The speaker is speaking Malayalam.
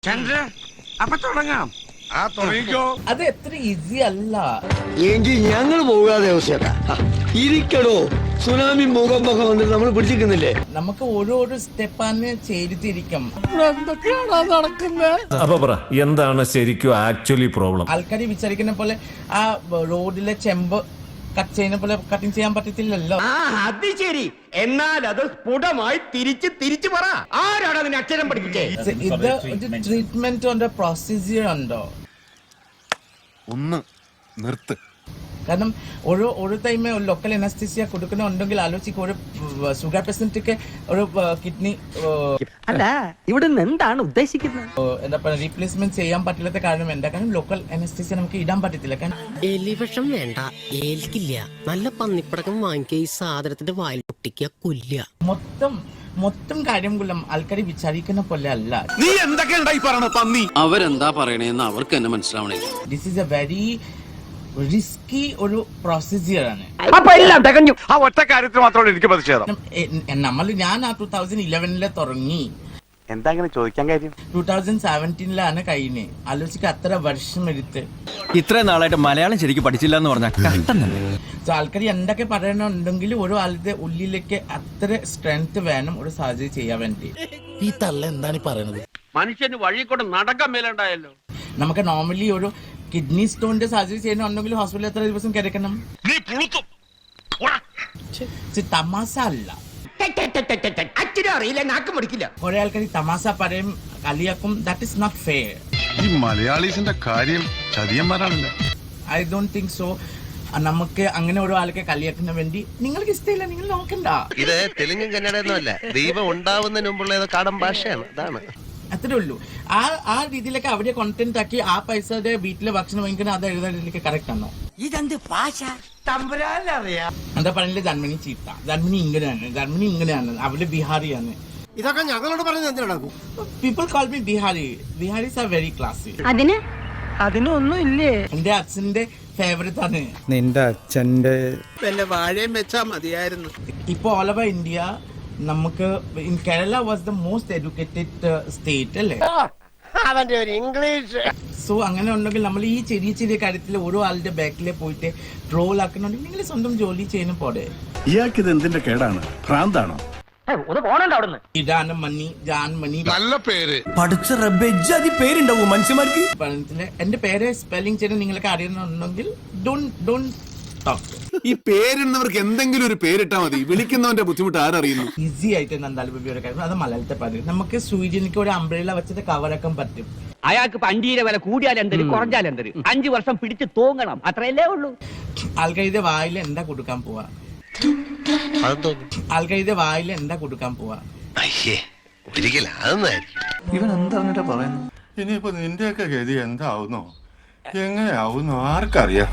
അപ്പൊ തുടങ്ങാം. അത് എത്ര ഈസി അല്ല. എങ്കിൽ ഞങ്ങൾ പോകാതെ ഇരിക്കണോ? സുനാമി ഭൂകമ്പൊക്കെ വന്നിട്ട് നമ്മൾ പിടിച്ചിരിക്കുന്നില്ലേ? നമുക്ക് ഓരോ സ്റ്റെപ്പാണ് ചെയ്തിരിക്കും. എന്തൊക്കെയാണ് നടക്കുന്നത്? അപ്പൊ പറ, എന്താണ് ശരിക്കും ആക്ച്വലി പ്രോബ്ലം? ആൾക്കാർ വിചാരിക്കുന്ന പോലെ ആ റോഡിലെ ചെമ്പ് കട്ട് ചെയ്യുന്ന പോലെ കട്ടിങ് ചെയ്യാൻ പറ്റത്തില്ലല്ലോ. അത് ശരി. എന്നാൽ അത് സ്ഫുടമായി തിരിച്ചു പറ. ആരാണ് അതിന് അക്ഷരം പഠിപ്പിച്ചേ? ഇത് ഒരു ട്രീറ്റ്മെന്റ് ഉണ്ടോ, പ്രൊസീജിയർ ഉണ്ടോ? ഒന്ന് നിർത്ത്. കാരണം ഓരോ ടൈമേ ഒരു ലോക്കൽ അനസ്തീസിയ കൊടുക്കണമെന്നുണ്ടെങ്കിൽ ആലോചിക്കും. ഒരു ഷുഗർ പേഷ്യന്റിക്ക് ഒരു കിഡ്നി അല്ല, ഇവിടുന്ന് എന്താണ് ഉദ്ദേശിക്കുന്നത്? എന്താ പറയുക, റീപ്ലേസ്മെന്റ് ചെയ്യാൻ പറ്റില്ലാത്ത കാരണം എന്താ? കാരണം ലോക്കൽ അനസ്തീസിയ നമുക്ക് ഇടാൻ പറ്റത്തില്ല. കാരണം എലിവിഷം വേണ്ട, ഏൽക്കില്ല. നല്ല പന്നിപ്പടക്കം വാങ്ങിക്കുക, ഈ സാധനത്തിന്റെ വായിൽ പൊട്ടിക്കുക, കൊല്ലുക. മൊത്തം കാര്യം കൊല്ലം ആൾക്കാർ വിചാരിക്കുന്ന പോലെ അല്ല. നീ എന്തൊക്കെയുണ്ടായി പറയണ പന്നി? അവരെന്താ പറയണേന്ന് അവർക്ക് എന്നെ മനസ്സിലാവണില്ല. This is a very risky ഒരു പ്രൊസീജിയർ ആണ്. അപ്പൊ എല്ലാം തികഞ്ഞു. ആ ഒറ്റ കാര്യത്തിൽ മാത്രമേ എനിക്ക് പ്രതിഷേധം. ഞാൻ ആ 2011 തുടങ്ങി. എന്താ ഇങ്ങനെ ചോദിക്കാൻ കാര്യം? 2017 കഴിഞ്ഞ്. ആലോചിക്ക, അത്ര വർഷം എടുത്ത്. ഇത്രയും നാളായിട്ട് മലയാളം ശരിക്കും പഠിച്ചില്ല എന്ന് പറഞ്ഞാൽ കഷ്ടന്നല്ലേ? സോ ആൾക്കാർ എന്തൊക്കെ പറയണമെന്നുണ്ടെങ്കിൽ ഒരു ആളുടെ ഉള്ളിലേക്ക് അത്ര സ്ട്രെങ്ത് വേണം ഒരു സർജറി ചെയ്യാൻ വേണ്ടി. ഈ തള്ള എന്താണ് പറയുന്നത്? മനുഷ്യന് വഴി കൂടെ നടക്കാൻ മേലുണ്ടായല്ലോ. നമുക്ക് നോർമലി ഒരു കിഡ്നി സ്റ്റോണിന്റെ സർജറി ചെയ്യണമെന്നുണ്ടെങ്കിൽ ഹോസ്പിറ്റലിൽ എത്ര ദിവസം കിടക്കണം? തമാശ അല്ല. അച്ഛനും അറിയില്ല, നാക്ക് മുടിക്കില്ല. കുറെ ആൾക്കാർ തമാശ പറയും, കളിയാക്കും. That is not fair. ഈ മലയാളീസിന്റെ കാര്യം ചതിയന്മാരാണല്ലോ. I don't think so. നമുക്ക് അങ്ങനെ ഓരോ ആൾക്ക് കളിയാക്കുന്ന വേണ്ടി നിങ്ങൾക്ക് ഇഷ്ടമില്ല, നിങ്ങൾ നോക്കണ്ട. ഇത് തെലുങ്കും കന്നഡയൊന്നും അല്ല, ദൈവം ഉണ്ടാവുന്നതിന് മുമ്പുള്ള ഏതോ കാടൻ ഭാഷയാണ്. അതാണ് അത്രേ ഉള്ളൂ. ആ രീതിയിലൊക്കെ അവിടെ കോണ്ടന്റ് ആക്കി ആ പൈസയുടെ വീട്ടിലെ ഭക്ഷണം വാങ്ങിക്കണം, അത് എഴുതാനിലേക്ക് കറക്റ്റ് ആണോ? ഇതെന്ത് ഭാഷ? തമ്പുരാനറിയാം. എന്താ പറയുന്നത്? ജർമ്മനി ചീത്ത, ജർമ്മനി ഇങ്ങനെയാണ്, അവിടെ ബിഹാറിയാണ്. ഇതൊക്കെ ഞങ്ങളോട് പറഞ്ഞത് എന്തിനാണ്? People call me Bihari. Biharis are very classy. അതിനൊന്നും ഇല്ലേ? എന്റെ അച്ഛന്റെ ഫേവറേറ്റ് ആണ്. നിന്റെ അച്ഛന്റെ വല്ല വാഴയും വെച്ചാ മതിയായിരുന്നു. ഇപ്പൊ ഓൾ ഓവർ ഇന്ത്യ നമുക്ക് Kerala was the most educated state അല്ലേ? അവന്റെ ഒരു ഇംഗ്ലീഷ്. സോ അങ്ങനെ ഉണ്ടെങ്കിൽ നമ്മൾ ഈ ചെറിയ കാര്യത്തിൽ ഓരോ ആളുടെ ബാക്കിലെ പോയിട്ട് ട്രോൾ ആക്കണമെങ്കിൽ നിങ്ങൾ സ്വന്തം ജോലി ചെയ്യുന്ന പോലെ. ഇയാൾക്ക് ഇത് എന്തിന്റെ കേടാണ്? ഭ്രാന്താണോ? ഒന്ന് പോണണ്ട അവിടുന്ന്. ഇടാൻ മണി, ജാൻ മണി, നല്ല പേര്. പഠിച്ച റബ്ബെജ്ജാതി പേരുണ്ടാവും മനുഷ്യന്മാർക്ക്. പറഞ്ഞിട്ടില്ല. എന്റെ പേര് സ്പെല്ലിംഗ് ചെയ്ത് നിങ്ങൾക്ക് അറിയണമെന്നുണ്ടെങ്കിൽ ഡോണ്ട് ടോക്ക്. ഈ പേരിടുന്നവർക്ക് എന്തെങ്കിലും ഒരു പേരിട്ടാ മതി. വിളിക്കുന്നവന്റെ ബുദ്ധിമുട്ട് ആരറിയുന്നു? ഈസി ആയിട്ട് നന്ദാൽ ബേബി ഒരു കാര്യം, അത് മലയാളത്തെ പറയും. നമുക്ക് സൂര്യനിക്ക് ഒരു അംബ്രേല വെച്ചിട്ട് കവറാക്കാൻ പറ്റും. അയാൾക്ക് പഞ്ചീര വില കൂടിയാലെന്തര് കുറഞ്ഞാലെന്തര് 5 വർഷം പിടിച്ച് തൂങ്ങണം, അത്രയല്ലേ ഉള്ളൂ. ആൾക്കാരുടെ വായിൽ എന്താ കൊടുക്കാൻ പോവാ? ആൾക്കാരുടെ വായിൽ എന്താ കൊടുക്കാൻ പോവാ? ഇവൻ എന്താ പറയുന്നു? ഇനിയിപ്പോ നിന്റെയൊക്കെ ഗതി എന്താവുന്നോ എങ്ങനെയാവുന്നോ ആർക്കറിയാം.